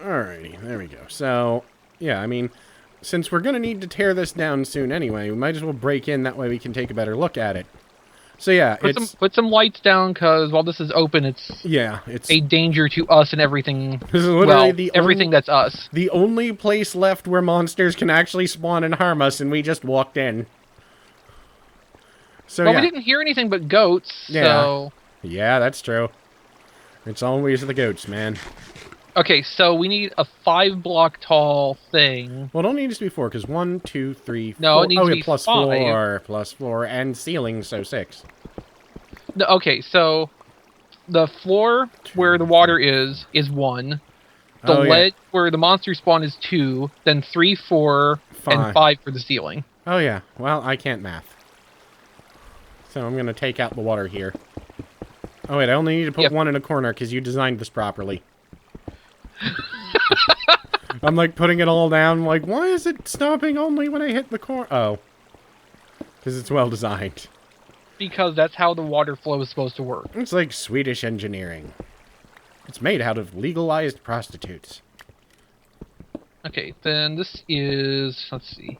Alrighty, there we go. So, yeah, I mean, since we're going to need to tear this down soon anyway, we might as well break in, that way we can take a better look at it. So yeah, Put some lights down, because while this is open, it's a danger to us and everything. This is literally everything that's us. The only place left where monsters can actually spawn and harm us, and we just walked in. So we didn't hear anything but goats. Yeah. So yeah, that's true. It's always the goats, man. Okay, so we need a 5-block tall thing. Well, it only needs to be 4, because 1, 2, 3, 4. No, it needs to be plus 5. 4, plus 4, and ceiling, so 6. No, okay, so the floor where the water is 1. The ledge where the monster spawn is 2. Then 3, 4, 5. And 5 for the ceiling. Oh yeah. Well, I can't math. So I'm going to take out the water here. Oh wait, I only need to put 1 in a corner because you designed this properly. I'm like putting it all down. I'm like, why is it stopping only when I hit the corner? Oh. Because it's well designed. Because that's how the water flow is supposed to work. It's like Swedish engineering. It's made out of legalized prostitutes. Okay, then this is, let's see.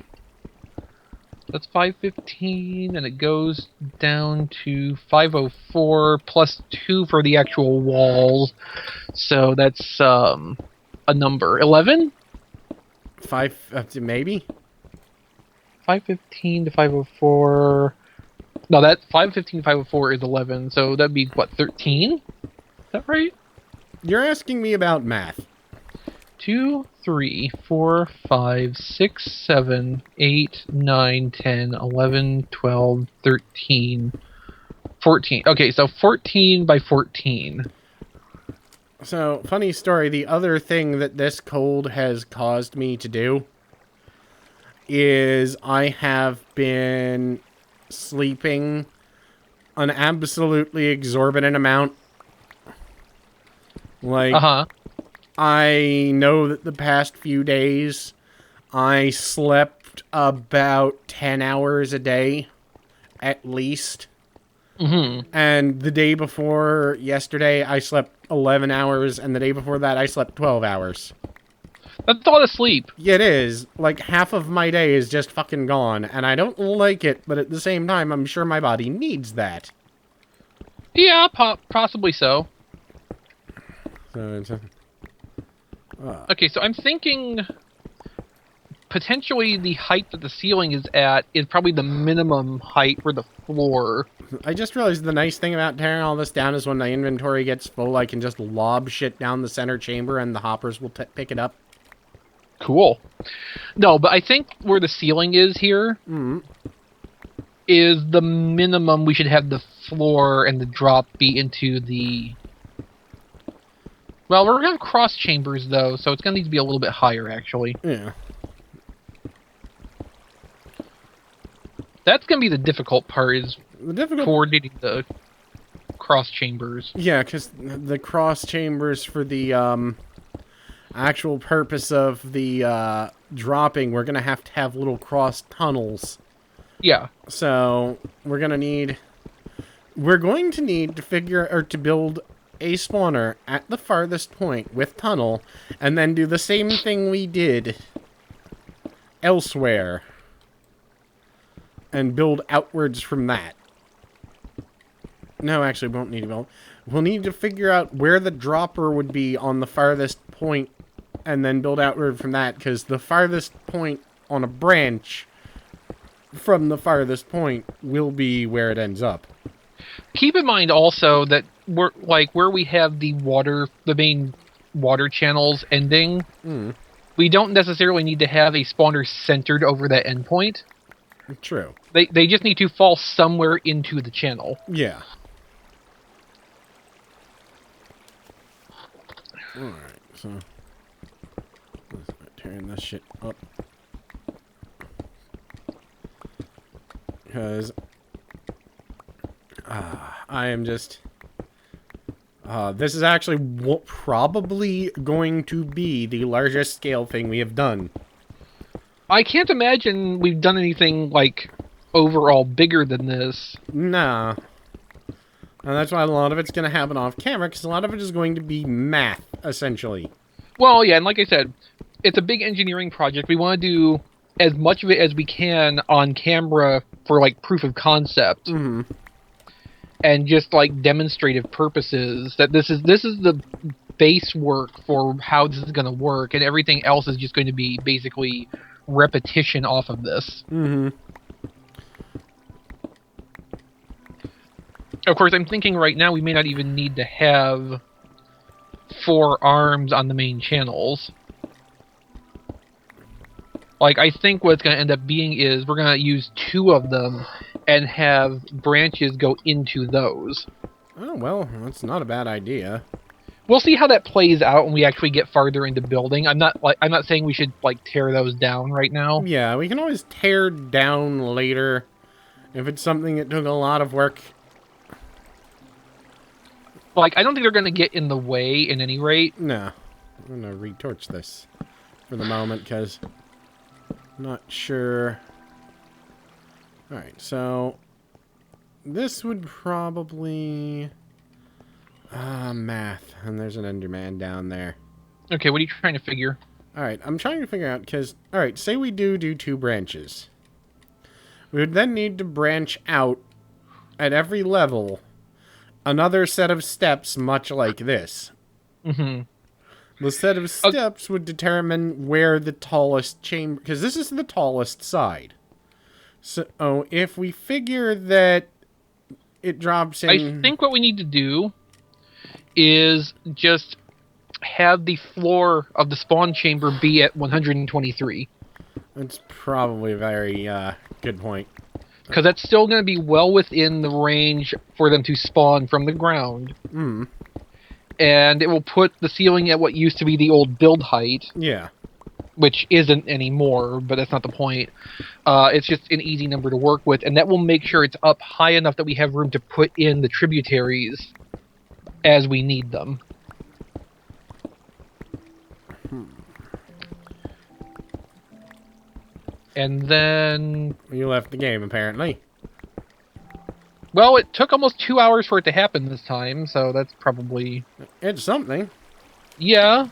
That's 515, and it goes down to 504 plus 2 for the actual walls. So that's a number. 11? 5, maybe? 515 to 504. No, that 515 to 504 is 11, so that'd be, what, 13? Is that right? You're asking me about math. 2, 3, 4, 5, 6, 7, 8, 9, 10, 11, 12, 13, 14. Okay, so 14 by 14. So, funny story, the other thing that this cold has caused me to do is I have been sleeping an absolutely exorbitant amount. Like, I know that the past few days I slept about 10 hours a day, at least. Mm-hmm. And the day before yesterday, I slept 11 hours, and the day before that, I slept 12 hours. That's a lot of sleep. Yeah, it is. Like, half of my day is just fucking gone, and I don't like it, but at the same time, I'm sure my body needs that. Yeah, possibly so. So it's Okay, so I'm thinking potentially the height that the ceiling is at is probably the minimum height for the floor. I just realized the nice thing about tearing all this down is when the inventory gets full, I can just lob shit down the center chamber and the hoppers will pick it up. Cool. No, but I think where the ceiling is here is the minimum we should have the floor and the drop be into the... Well, we're going to have cross chambers, though, so it's going to need to be a little bit higher, actually. Yeah. That's going to be the difficult part, is coordinating the cross chambers. Yeah, because the cross chambers for the actual purpose of the dropping, we're going to have little cross tunnels. Yeah. So we're going to need to figure, or to build a spawner at the farthest point with tunnel, and then do the same thing we did elsewhere and build outwards from that. No, actually, we won't need to build. We'll need to figure out where the dropper would be on the farthest point and then build outward from that, because the farthest point on a branch from the farthest point will be where it ends up. Keep in mind also that we're like where we have the main water channels ending. We don't necessarily need to have a spawner centered over that endpoint. True. They just need to fall somewhere into the channel. Yeah. Alright, so let's turn this shit up. Because I am just... this is actually probably going to be the largest scale thing we have done. I can't imagine we've done anything, like, overall bigger than this. Nah. And that's why a lot of it's going to happen off camera, because a lot of it is going to be math, essentially. Well, yeah, and like I said, it's a big engineering project. We want to do as much of it as we can on camera for like proof of concept Mm-hmm. and just like demonstrative purposes. That this is the base work for how this is going to work, and everything else is just going to be basically repetition off of this. Mm-hmm. Of course, I'm thinking right now we may not even need to have 4 arms on the main channels. Like, I think what it's going to end up being is we're going to use 2 of them and have branches go into those. Oh, well, that's not a bad idea. We'll see how that plays out when we actually get farther into building. I'm not saying we should like tear those down right now. Yeah, we can always tear down later if it's something that took a lot of work. Like, I don't think they're going to get in the way in any rate. No. I'm going to retorch this for the moment, because I'm not sure. Alright, so this would probably... math. And there's an Enderman down there. Okay, what are you trying to figure? Alright, I'm trying to figure out, because... Alright, say we do 2 branches. We would then need to branch out at every level another set of steps much like this. Mm-hmm. The set of steps would determine where the tallest chamber... Because this is the tallest side. So if we figure that it drops in... I think what we need to do is just have the floor of the spawn chamber be at 123. That's probably a very good point. Because that's still going to be well within the range for them to spawn from the ground. Mm. And it will put the ceiling at what used to be the old build height. Yeah. Which isn't anymore, but that's not the point. It's just an easy number to work with, and that will make sure it's up high enough that we have room to put in the tributaries as we need them. And then... You left the game, apparently. Well, it took almost 2 hours for it to happen this time, so that's probably... It's something. Yeah.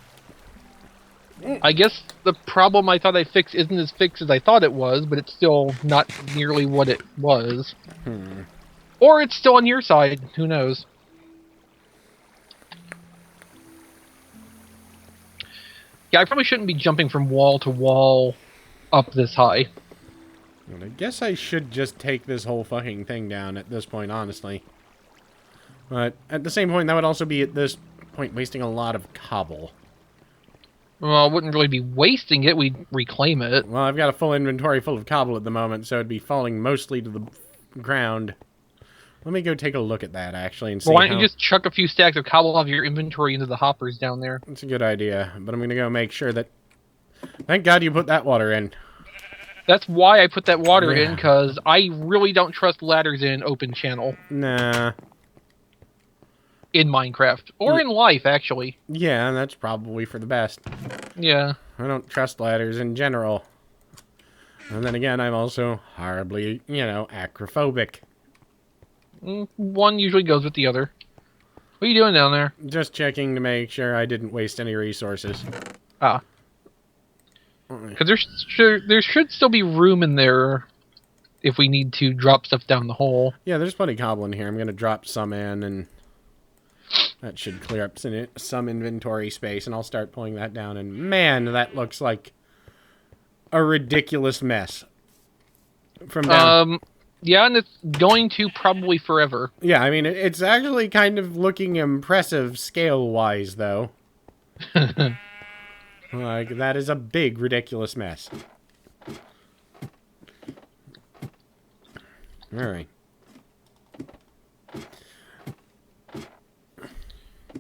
I guess the problem I thought I fixed isn't as fixed as I thought it was, but it's still not nearly what it was. Or it's still on your side, who knows. Yeah, I probably shouldn't be jumping from wall to wall up this high. Well, I guess I should just take this whole fucking thing down at this point, honestly. But at the same point, that would also be, at this point, wasting a lot of cobble. Well, it wouldn't really be wasting it, we'd reclaim it. Well, I've got a full inventory full of cobble at the moment, so it'd be falling mostly to the ground. Let me go take a look at that, actually, and see Well, why don't you just chuck a few stacks of cobble off your inventory into the hoppers down there? That's a good idea, but I'm going to go make sure that... Thank God you put that water in. That's why I put that water in, because I really don't trust ladders in open channel. Nah. In Minecraft. Or in life, actually. Yeah, that's probably for the best. Yeah. I don't trust ladders in general. And then again, I'm also horribly, acrophobic. One usually goes with the other. What are you doing down there? Just checking to make sure I didn't waste any resources. Ah. Because there should still be room in there if we need to drop stuff down the hole. Yeah, there's plenty of cobble in here. I'm going to drop some in, and that should clear up some inventory space, and I'll start pulling that down. And man, that looks like a ridiculous mess. From down. Yeah, and it's going to probably forever. Yeah, I mean, it's actually kind of looking impressive scale-wise, though. Like, that is a big, ridiculous mess. Alright.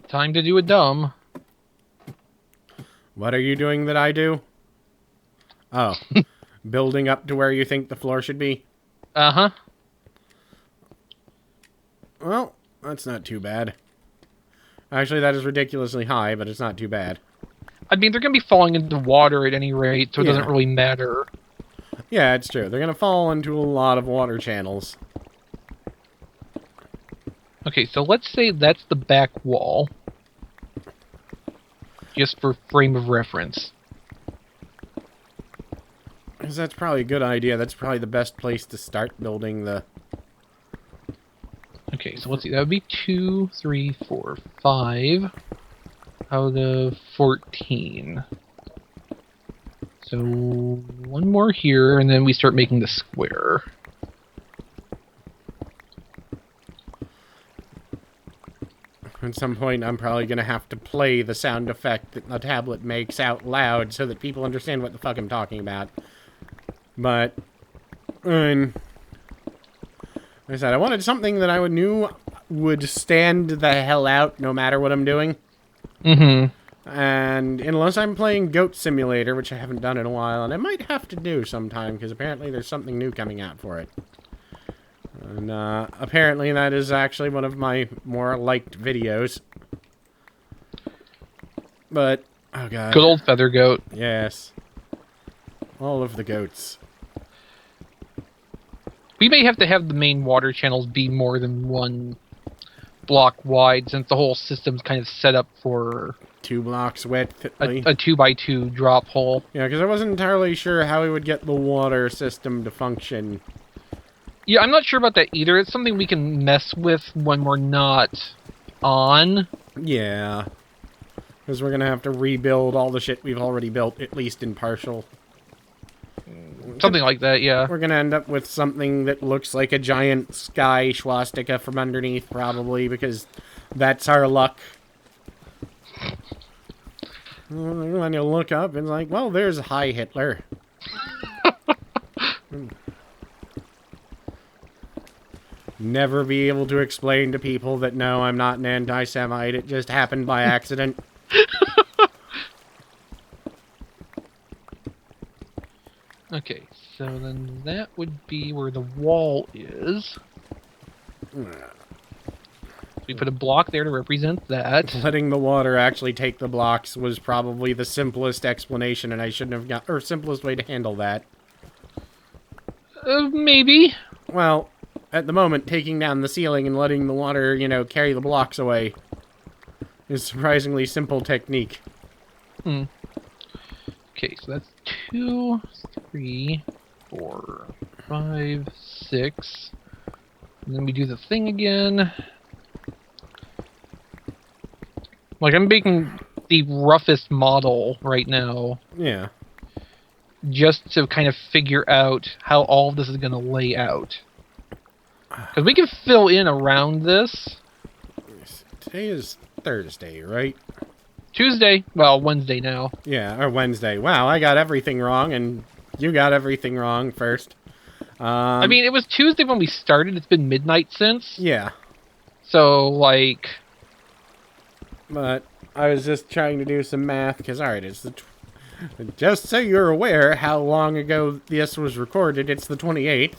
Time to do a dumb. What are you doing that I do? Oh. Building up to where you think the floor should be? Uh-huh. Well, that's not too bad. Actually, that is ridiculously high, but it's not too bad. I mean, they're going to be falling into water at any rate, so it doesn't really matter. Yeah, it's true. They're going to fall into a lot of water channels. Okay, so let's say that's the back wall. just for frame of reference. 'Cause that's probably a good idea. That's probably the best place to start building the... Okay, so let's see. That would be 2, 3, 4, 5 out of 14. So one more here, and then we start making the square. At some point, I'm probably going to have to play the sound effect that the tablet makes out loud so that people understand what the fuck I'm talking about. But, like I said, I wanted something that I knew would stand the hell out no matter what I'm doing. Mm-hmm. And unless I'm playing Goat Simulator, which I haven't done in a while, and I might have to do sometime, because apparently there's something new coming out for it. And apparently that is actually one of my more liked videos. But, oh god. Good old Feather Goat. Yes. All of the goats. We may have to have the main water channels be more than one block wide, since the whole system's kind of set up for 2 blocks width. a 2x2 drop hole. Yeah, because I wasn't entirely sure how we would get the water system to function. Yeah, I'm not sure about that either. It's something we can mess with when we're not on. Yeah. Because we're going to have to rebuild all the shit we've already built, at least in partial. Something like that, yeah. We're going to end up with something that looks like a giant sky swastika from underneath, probably, because that's our luck. When you look up, it's like, well, there's Hi Hitler. Never be able to explain to people that, no, I'm not an anti-Semite. It just happened by accident. Okay, so then that would be where the wall is. We put a block there to represent that. Letting the water actually take the blocks was probably the simplest explanation, and I shouldn't have got... or simplest way to handle that. Maybe. Well, at the moment, taking down the ceiling and letting the water, you know, carry the blocks away is a surprisingly simple technique. Okay, so that's 2, 3, 4, 5, 6. And then we do the thing again. Like, I'm making the roughest model right now, Yeah. just to kind of figure out how all of this is going to lay out. Because we can fill in around this. Today is Thursday, right? Tuesday, well, Wednesday now. Yeah, or Wednesday. Wow, I got everything wrong, and you got everything wrong first. I mean, it was Tuesday when we started. It's been midnight since. Yeah. So, like... But I was just trying to do some math, because, alright, it's the... just so you're aware how long ago this was recorded, it's the 28th.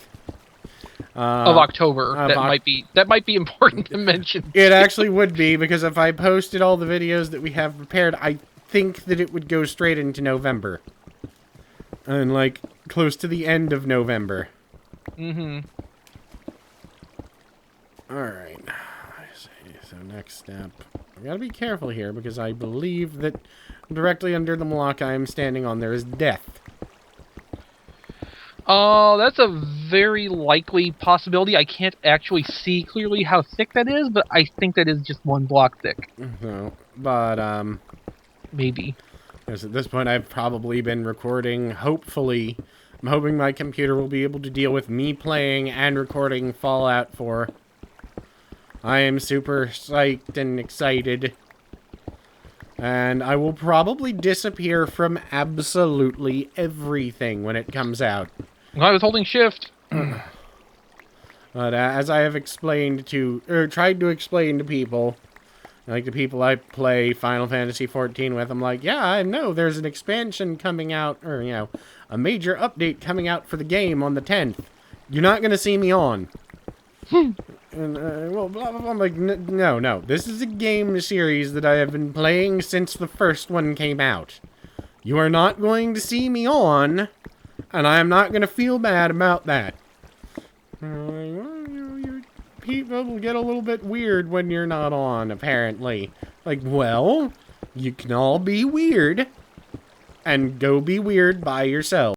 Of October. That might be important to mention. It actually would be, because if I posted all the videos that we have prepared, I think that it would go straight into November. And, like, close to the end of November. Mm-hmm. Alright. So next step. I gotta be careful here, because I believe that directly under the block I am standing on there is death. That's a very likely possibility. I can't actually see clearly how thick that is, but I think that is just one block thick. So, but, Maybe. because at this point I've probably been recording, hopefully. I'm hoping my computer will be able to deal with me playing and recording Fallout 4. I am super psyched and excited. And I will probably disappear from absolutely everything when it comes out. I was holding shift. But as I have explained to, or tried to explain to people, like the people I play Final Fantasy XIV with, I'm like, yeah, I know there's an expansion coming out, or, you know, a major update coming out for the game on the 10th. You're not going to see me on. And, well, blah, blah, blah. I'm like, no. This is a game series that I have been playing since the first one came out. You are not going to see me on, and I am not going to feel bad about that. People get a little bit weird when you're not on, apparently. Like, well, You can all be weird and go be weird by yourself.